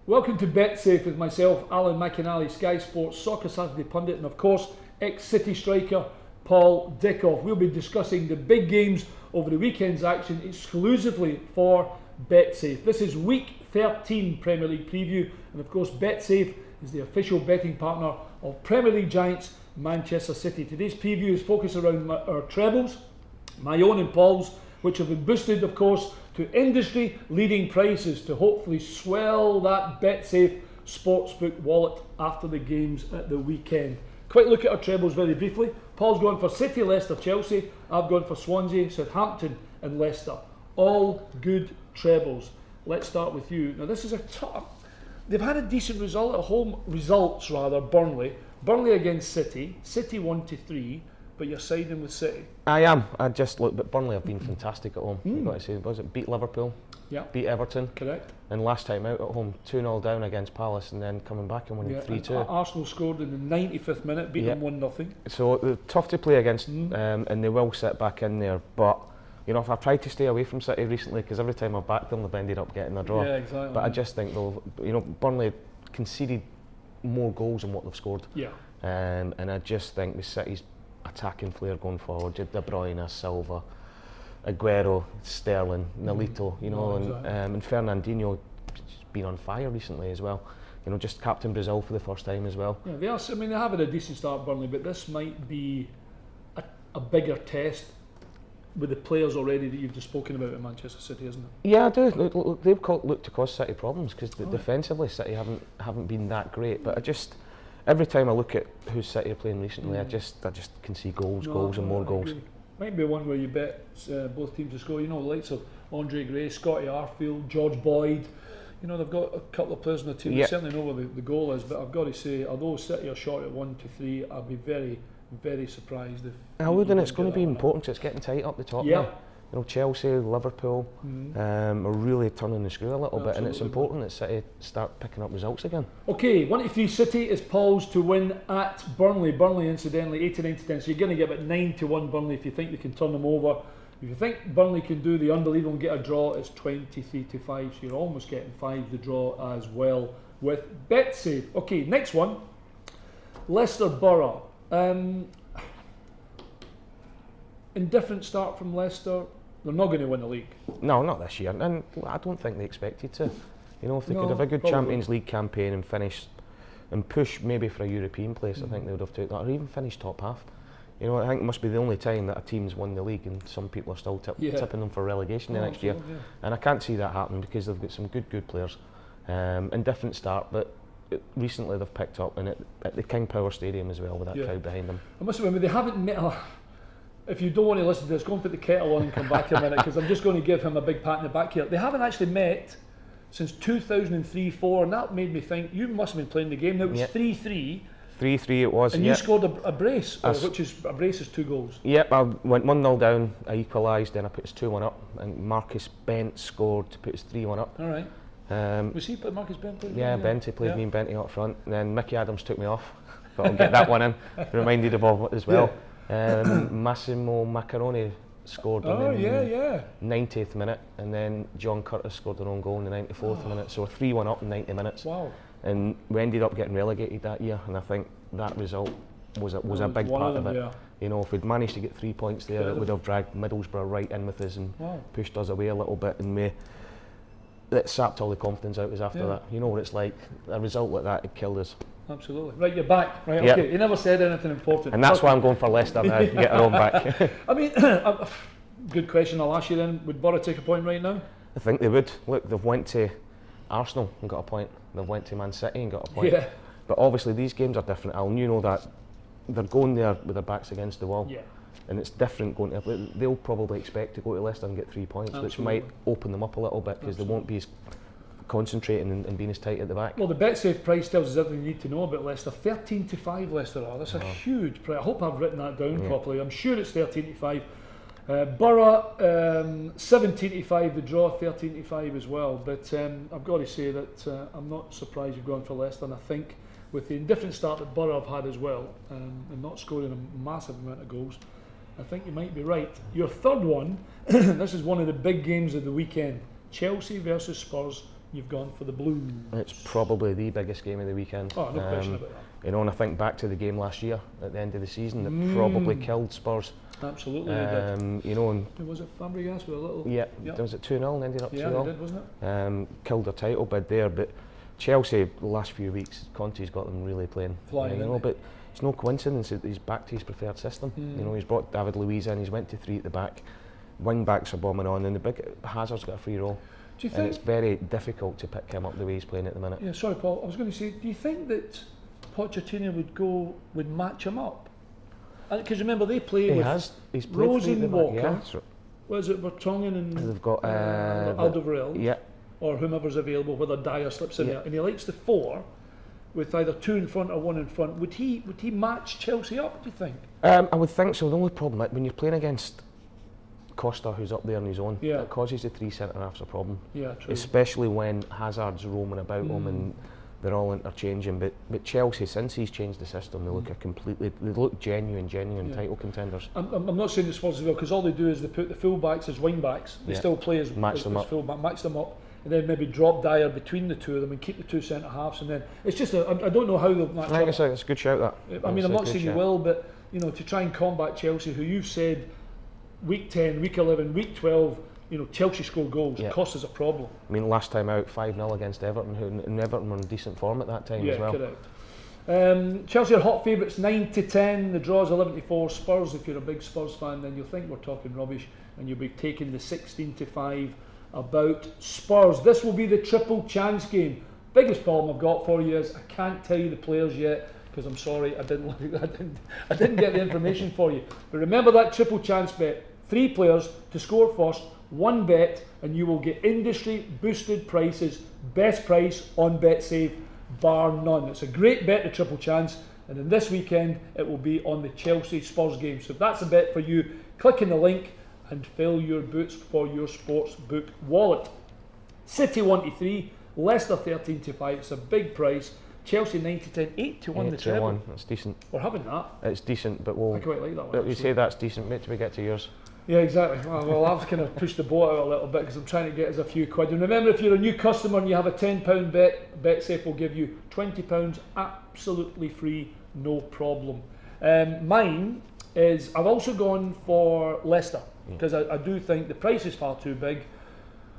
Welcome to BetSafe with myself, Alan McInally, Sky Sports Soccer Saturday pundit, and of course, ex-City striker Paul Dickov. We'll be discussing the big games over the weekend's action exclusively for BetSafe. This is Week 13 Premier League preview, and of course, BetSafe is the official betting partner of Premier League giants Manchester City. Today's preview is focused around our trebles, my own and Paul's, which have been boosted, of course, to industry-leading prices to hopefully swell that BetSafe sportsbook wallet after the games at the weekend. Quick look at our trebles very briefly. Paul's gone for City, Leicester, Chelsea. I've gone for Swansea, Southampton and Leicester. All good trebles. Let's start with you. Now this is a tough... They've had a decent result at home, Burnley. Burnley against City. City 1-3. But you're siding with City. I am. I just look, but Burnley have been fantastic at home. You've got to say, was it beat Liverpool? Yeah. Beat Everton. Correct. And last time out at home, 2-0 down against Palace, and then coming back and winning 3-2. Arsenal scored in the 95th minute, beat them 1-0. So they're tough to play against, and they will sit back in there. But you know, if I've tried to stay away from City recently, because every time I've backed them, they've ended up getting a draw. Yeah, exactly. But I just think they'll, you know, Burnley conceded more goals than what they've scored. Yeah. And I just think the City's attacking flair going forward, De Bruyne, Silva, Aguero, Sterling, Nolito, you know, and Fernandinho been on fire recently as well. You know, just captain Brazil for the first time as well. Yeah, they are. I mean, they have had a decent start, Burnley, but this might be a bigger test with the players already that you've just spoken about in Manchester City, isn't it? Yeah, I do. Look, they've looked to cause City problems because defensively City haven't been that great. But I just, every time I look at who City are playing recently, I just can see goals and more goals. Might be one where you bet both teams to score. You know, the likes of Andre Gray, Scotty Arfield, George Boyd. You know, they've got a couple of players in the team. They certainly know where the goal is. But I've got to say, although City are short at 1-3, I'd be very, very surprised if. I would, and it's going to be important because it's getting tight up the top now. You know, Chelsea, Liverpool are really turning the screw a little bit, and it's important that City start picking up results again. Okay, 1-3 City is Paul's to win at Burnley. Burnley, incidentally, 89-10. So you're going to get about 9-1 Burnley if you think they can turn them over. If you think Burnley can do the unbelievable and get a draw, it's 23-5. So you're almost getting 5 the draw as well with BetSafe. Okay, next one, Leicester Borough. Indifferent start from Leicester. They're not going to win the league. No, not this year, and I don't think they expected to. You know, if they could have a good Champions League campaign and finish and push maybe for a European place, I think they would have taken that, or even finish top half. You know, I think it must be the only time that a team's won the league, and some people are still tipping them for relegation the next year. Yeah. And I can't see that happening because they've got some good players. Indifferent start, but recently they've picked up, and at the King Power Stadium as well with that crowd behind them. I must admit, they haven't met. If you don't want to listen to this, go and put the kettle on and come back in a minute, because I'm just going to give him a big pat in the back here. They haven't actually met since 2003-04, and that made me think, you must have been playing the game. Now it was 3-3. 3-3 it was, and you scored a brace, which is a brace is 2 goals. Yep, I went 1-0 down, I equalised, then I put us 2-1 up, and Marcus Bent scored to put us 3-1 up. All right. Was he Marcus Bent? Yeah, Benty played me and Benty up front, and then Mickey Adams took me off. Thought I'll get that one in, reminded of as well. Massimo Macaroni scored in the 90th minute, and then John Curtis scored an own goal in the 94th minute, so 3-1 up in 90 minutes. Wow. And we ended up getting relegated that year, and I think that result was a big part of it. Yeah. You know, if we'd managed to get 3 points there, it would have dragged Middlesbrough right in with us and pushed us away a little bit, and it sapped all the confidence out of us after that. You know what it's like, a result like that, it killed us. Absolutely. Right, you're back. Right, okay. You never said anything important. And that's why I'm going for Leicester now, get our own back. I mean, good question I'll ask you then. Would Borough take a point right now? I think they would. Look, they've went to Arsenal and got a point. They've went to Man City and got a point. Yeah. But obviously these games are different, Alan. You know that they're going there with their backs against the wall. Yeah. And it's different going to... They'll probably expect to go to Leicester and get 3 points, which might open them up a little bit because they won't be as concentrating and being as tight at the back. Well, the BetSafe price tells us everything you need to know about Leicester. 13-5 Leicester are. That's a huge price. I hope I've written that down properly. I'm sure it's 13-5. Borough 17-5, the draw 13-5 as well. But I've got to say that I'm not surprised you've gone for Leicester, and I think with the indifferent start that Borough have had as well, and not scoring a massive amount of goals, I think you might be right. Your third one, this is one of the big games of the weekend. Chelsea versus Spurs, you've gone for the Blues. It's probably the biggest game of the weekend. Oh, no question about that. You know, and I think back to the game last year at the end of the season that probably killed Spurs. Absolutely, they did. You know, and was it Fabregas with a little? yeah, was it 2-0 and ended up 2-0? Yeah, it did, wasn't it? Killed their title bid there, but Chelsea the last few weeks, Conte's got them really playing. Flying, you know, but it's no coincidence that he's back to his preferred system. You know, he's brought David Luiz in, he's went to 3 at the back, wing backs are bombing on, and the big Hazard's got a free role. Do you think? And it's very difficult to pick him up the way he's playing at the minute. Yeah, sorry, Paul. I was going to say, do you think that Pochettino would match him up? Because remember they play with he's played Rose three at the and back, Walker. yeah. What is it, Vertonghen and They've got Alderweireld, yeah, or whomever's available, whether Dyer slips in Yeah. there, and he likes the 4 with either 2 in front or 1 in front. Would he match Chelsea up, do you think? I would think so. The only problem, like, when you're playing against Costa, who's up there on his own, Yeah. it causes the 3 centre-halves a problem. Yeah, true. Especially when Hazard's roaming about him and they're all interchanging. But Chelsea, since he's changed the system, they look genuine Yeah. title contenders. I'm not saying the Spurs as well, because all they do is they put the full-backs as wing-backs. They Yeah. still play as Match them up. full-back, match them up, and then maybe drop Dyer between the two of them and keep the 2 centre-halves, and then it's just I don't know how they'll match Like I up. say, it's a good shout, that. I mean, I'm It's a not good saying you shout. will, but you know, to try and combat Chelsea, who you've said week 10, week 11, week 12, you know, Chelsea score goals. Yeah. It costs us a problem. I mean, last time out, 5-0 against Everton, and Everton were in decent form at that time as well. Correct. Chelsea are hot favourites 9-10. The draw's 11-4. Spurs, if you're a big Spurs fan, then you'll think we're talking rubbish, and you'll be taking the 16-5 about Spurs. This will be the triple chance game. Biggest problem I've got for you is I can't tell you the players yet, because I'm sorry, I didn't get the information for you. But remember that triple chance bet: 3 players to score first, 1 bet, and you will get industry boosted prices, best price on BetSafe, bar none. It's a great bet, the triple chance, and in this weekend it will be on the Chelsea Spurs game. So if that's a bet for you, click in the link and fill your boots for your sportsbook wallet. City 1-3, Leicester 13-5. It's a big price. Chelsea 9-10, 8-1 the treble. 8-1, that's decent. We're having that. It's decent, but I quite like that one. But you actually. say that's decent, wait till we get to yours. Yeah, exactly. Well, I've kind of pushed the boat out a little bit because I'm trying to get us a few quid. And remember, if you're a new customer and you have a £10 bet, BetSafe will give you £20 absolutely free, no problem. Mine is, I've also gone for Leicester because I do think the price is far too big.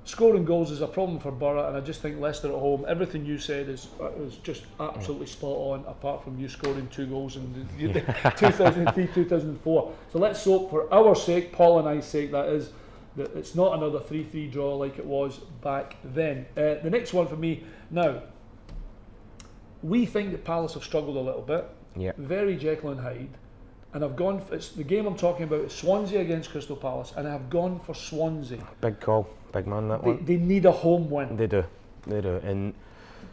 Scoring goals is a problem for Borough, and I just think Leicester at home, everything you said is just absolutely spot on, apart from you scoring 2 goals in 2003-2004. So let's hope, for our sake, Paul and I's sake, that is, that it's not another 3-3 draw like it was back then. The next one for me, now, we think that Palace have struggled a little bit, Yeah. very Jekyll and Hyde, and I've gone, it's the game I'm talking about is Swansea against Crystal Palace, and I have gone for Swansea. Big call, big man, that one. They need a home win. They do. And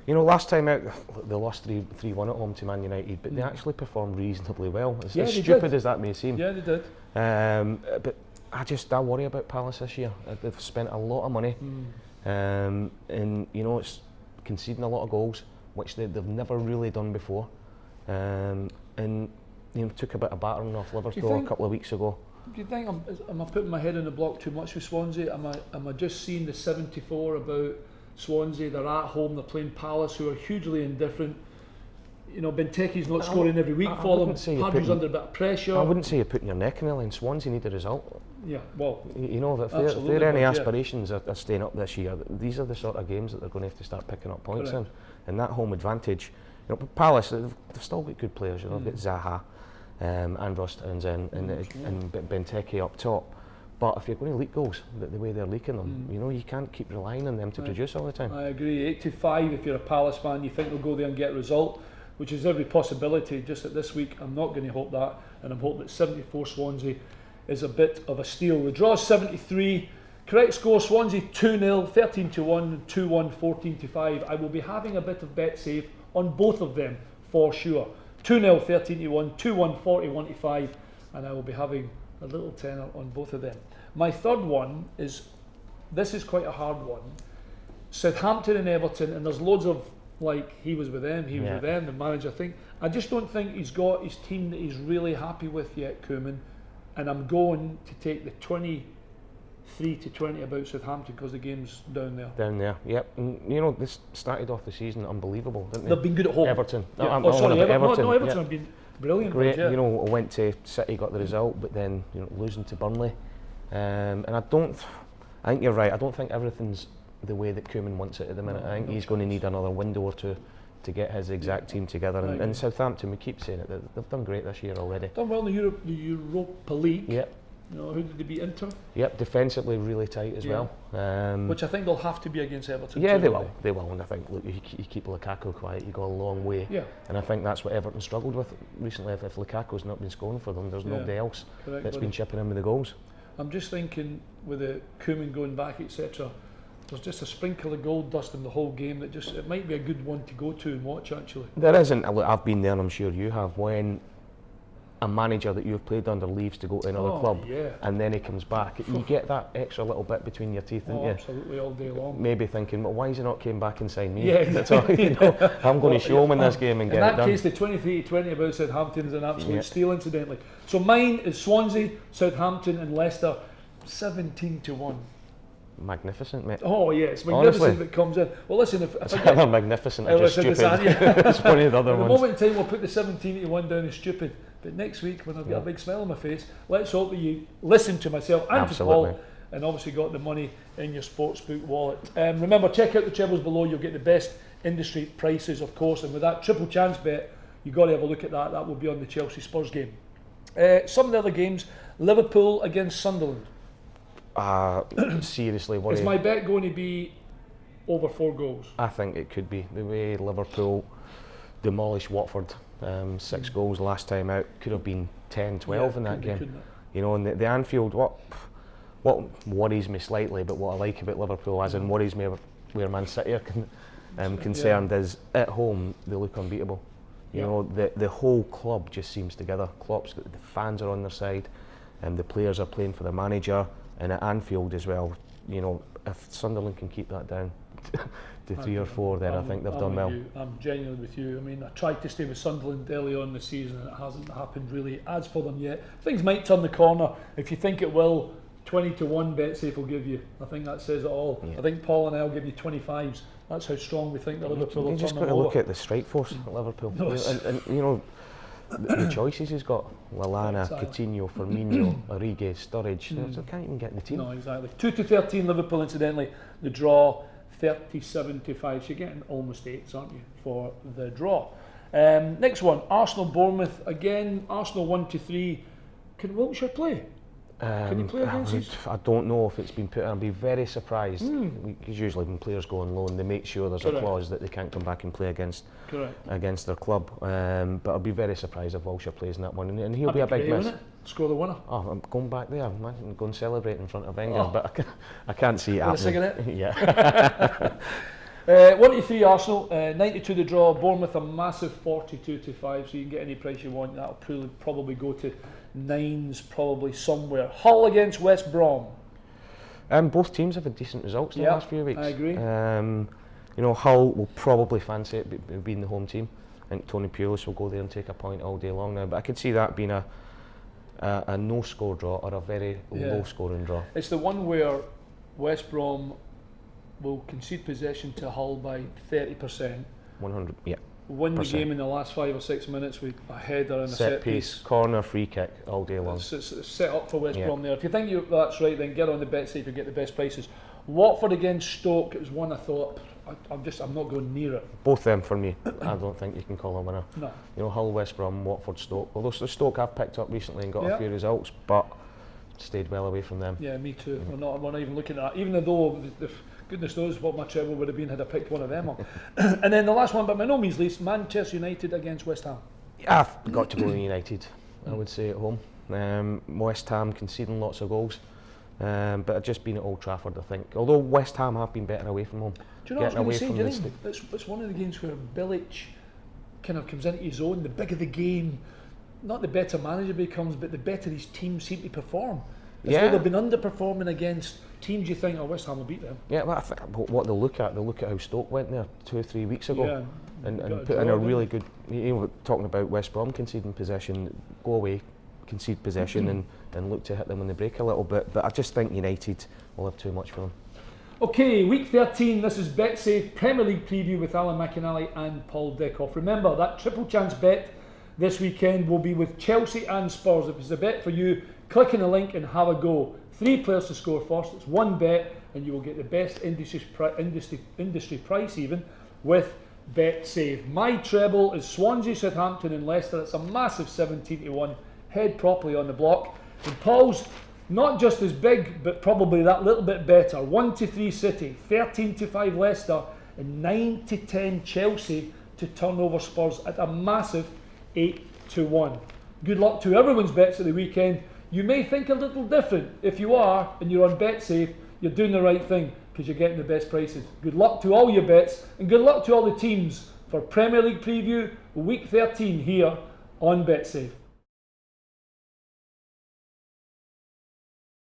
you know, last time out they lost 3-1 at home to Man United, but they actually performed reasonably well. As stupid as that may seem. Yeah, they did. But I worry about Palace this year. They've spent a lot of money, and you know, it's conceding a lot of goals, which they've never really done before. And you know, took a bit of battering off Liverpool a couple of weeks ago. Do you think am I putting my head in the block too much with Swansea? Am I just seeing the 74 about Swansea? They're at home, they're playing Palace, who are hugely indifferent. You know, Benteke's not scoring every week for them. Paddy's under a bit of pressure. I wouldn't say you're putting your neck in the line. Swansea need a result. Yeah, well, you know, if there are any aspirations of staying up this year, these are the sort of games that they're going to have to start picking up points in. And that home advantage, you know, Palace, they've still got good players. You know, they've got Zaha, and Ross Townsend and Benteke up top. But if you're going to leak goals the way they're leaking them, you know, you can't keep relying on them to produce all the time. I agree. 8-5 if you're a Palace fan, you think they'll go there and get a result, which is every possibility. Just that this week, I'm not going to hope that, and I'm hoping that 74 Swansea is a bit of a steal. The draw is 73. Correct score: Swansea 2-0, 13-1, 2-1, 14-5. I will be having a bit of BetSafe on both of them for sure. 2-0, 13-1, 2-1, 41-5, and I will be having a little tenner on both of them. My third one is, this is quite a hard one. Southampton and Everton, and there's loads of, like, he was with them, the manager thing. I just don't think he's got his team that he's really happy with yet, Koeman, and I'm going to take the 20 3-20 about Southampton because the game's down there. Down there, yep. And you know, this started off the season unbelievable, didn't they? They've been good at home. Everton. Yeah. I'm Sorry, Everton. No, Everton yeah. have been brilliant. Great. Yeah. You know, I went to City, got the result, but then losing to Burnley, and I think you're right. I don't think everything's the way that Koeman wants it at the minute. I think he's going to need another window or two to get his exact team together. And Southampton, we keep saying it, they've done great this year already. Done well in the Europa League. Yep. You know, who did they beat? Inter? Yep, defensively really tight as well. Which I think they'll have to be against Everton. Yeah, too, they will. They will. And I think, look, you keep Lukaku quiet, you go a long way. Yeah. And I think that's what Everton struggled with recently. If Lukaku's not been scoring for them, there's nobody else that's been chipping in with the goals. I'm just thinking, with the Koeman going back, etc., there's just a sprinkle of gold dust in the whole game that it might be a good one to go to and watch, actually. There isn't. Look, I've been there, and I'm sure you have. When a manager that you've played under leaves to go to another club, and then he comes back, you get that extra little bit between your teeth, don't you? Absolutely, all day long. Maybe thinking, well, why has he not came back and signed me? Yeah, exactly. That's all, I'm going to show him in this game and get it done. In that case, the 23-20 about Southampton is an absolute steal, incidentally. So mine is Swansea, Southampton, and Leicester, 17-1. Magnificent, mate. Oh yeah, it's magnificent if it comes in. Well, listen, if it's either magnificent or just stupid. It's one of the other ones. At the moment in time, we'll put the 17-1 down as stupid. But next week, when I've got a big smile on my face, let's hope that you listen to myself and to Paul, and obviously got the money in your sportsbook wallet. Remember, check out the trebles below. You'll get the best industry prices, of course. And with that triple chance bet, you've got to have a look at that. That will be on the Chelsea Spurs game. Some of the other games: Liverpool against Sunderland. Seriously, what is my bet going to be over 4 goals? I think it could be. The way Liverpool demolished Watford, 6 goals last time out, could have been 10-12 in that game. You know, and the Anfield, what worries me slightly, but what I like about Liverpool, as in worries me where Man City are concerned, is at home they look unbeatable. You know, the whole club just seems together. The fans are on their side, and the players are playing for the manager. And at Anfield as well, you know, if Sunderland can keep that down to 3 or 4, then I think they've done well. I'm genuinely with you. I mean, I tried to stay with Sunderland early on in the season, and it hasn't happened really as for them yet. Things might turn the corner. If you think it will, 20-1 BetSafe will give you. I think that says it all. Yeah. I think Paul and I will give you 25s. That's how strong we think that Liverpool will turn. You just got to look at the strike force at Liverpool. And you know, the choices he's got: Lallana, Coutinho, Firmino, Origi, Sturridge. So can't even get in the team. No, exactly. 2-13 Liverpool, incidentally. The draw 37-5. So you're getting almost 8s, aren't you, for the draw? Next one: Arsenal Bournemouth. Again, Arsenal 1-3. Can Wiltshire play? Can you play against us? I don't know if it's been put in. I'd be very surprised. Because usually when players go on loan, they make sure there's a clause that they can't come back and play against their club. But I'd be very surprised if Wiltshire plays in that one. And he'll be a big miss. Score the winner. Oh, I'm going back there. I'm going to celebrate in front of Wenger, but I can't see it happening. A cigarette? Yeah. 1-3 Arsenal, 92 the draw. Bournemouth a massive 42-5. So you can get any price you want. That'll probably go to 9s, probably somewhere. Hull against West Brom. Both teams have had decent results in the last few weeks. I agree. You know, Hull will probably fancy it being the home team. I think Tony Pulis will go there and take a point all day long now. But I could see that being a no-score draw or a very low-scoring draw. It's the one where West Brom will concede possession to Hull by 30%. 100, yeah. Win the game in the last 5 or 6 minutes with a header and a set piece. Corner, free kick, all day long. It's set up for West Brom there. If you think that's right, then get on the BetSafe and get the best prices. Watford against Stoke, it was one I thought, I'm not going near it. Both them for me. I don't think you can call a winner. No. You know, Hull, West Brom, Watford, Stoke. Although Stoke have picked up recently and got a few results, but stayed well away from them. Yeah, me too. We're not even looking at that. Even though goodness knows what my treble would have been had I picked one of them up. And then the last one, but by no means least, Manchester United against West Ham. I've got to go with United, I would say, at home. West Ham conceding lots of goals, but I've just been at Old Trafford, I think. Although West Ham have been better away from home. Do you know what I was going to say? It's one of the games where Bilic kind of comes into his own. The bigger the game, not the better manager becomes, but the better his teams seem to perform. As though they've been underperforming against teams you think, West Ham will beat them. Yeah, well, I think what they'll look at how Stoke went there 2 or 3 weeks ago, and put in a really good. You know, talking about West Brom conceding possession, go away, concede possession and look to hit them on the break a little bit. But I just think United will have too much for them. Okay, week 13, this is BetSafe Premier League preview with Alan McInally and Paul Dickov. Remember, that triple chance bet this weekend will be with Chelsea and Spurs. If it's a bet for you, click on the link and have a go. 3 players to score first, it's 1 bet, and you will get the best industry price even with BetSafe. My treble is Swansea, Southampton and Leicester. It's a massive 17-1. Head properly on the block. And Paul's not just as big, but probably that little bit better. 1-3 City, 13-5 Leicester, and 9-10 Chelsea to turn over Spurs at a massive 8-1. Good luck to everyone's bets at the weekend. You may think a little different. If you are, and you're on BetSafe, you're doing the right thing because you're getting the best prices. Good luck to all your bets, and good luck to all the teams for Premier League preview week 13 here on BetSafe.